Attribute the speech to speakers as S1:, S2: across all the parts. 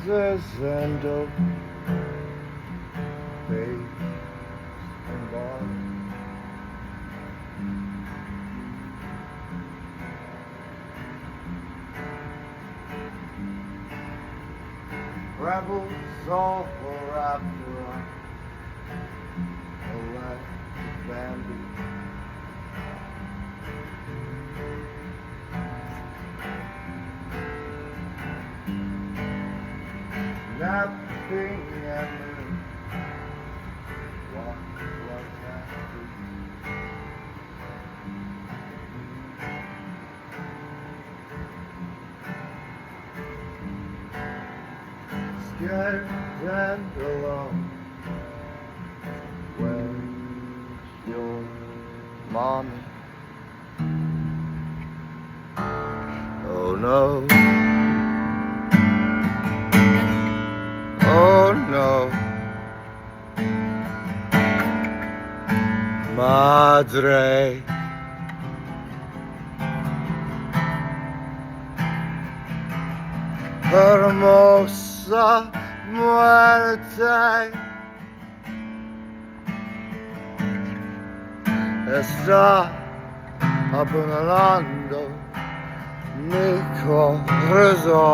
S1: and of faith and bond. Rebels all for after a life of Bambi. Napping and walk like that. Scared and alone. Where's your mommy? Oh no. Oh no, madre, hermosa muerte, está apuñalando mi corazón.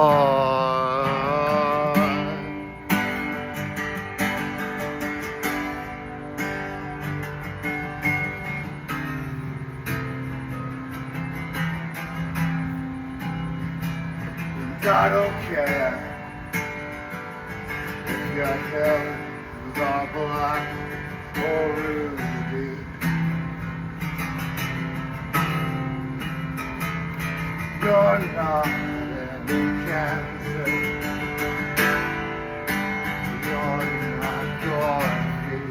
S1: I don't care if your hair is all black or ruby. You're not in Kansas. You're not Dorothy.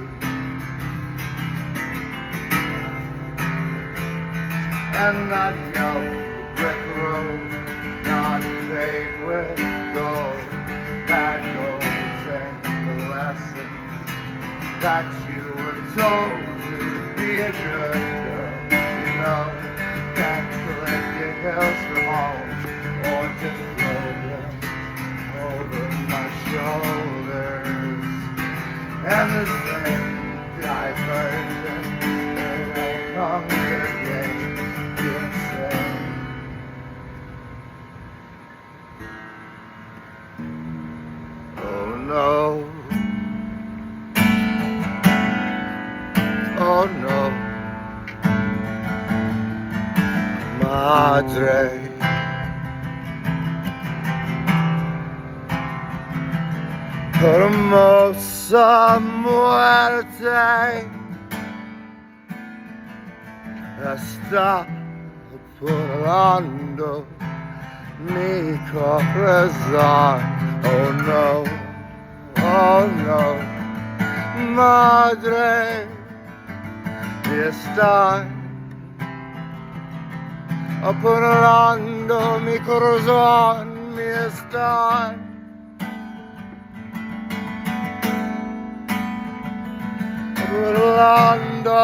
S1: And not your brick road. Not paved with gold, that gold and the lessons that you were told to be a good girl. You know, can't collect your hills from home, or just throw them over my shoulders. And the same diversion that I congregate, you say. Oh no, oh no, madre, hermosa muerte, está apuñalando mi corazón. Oh no, oh no, madre, está apuñalando mi corazón, mi está apuñalando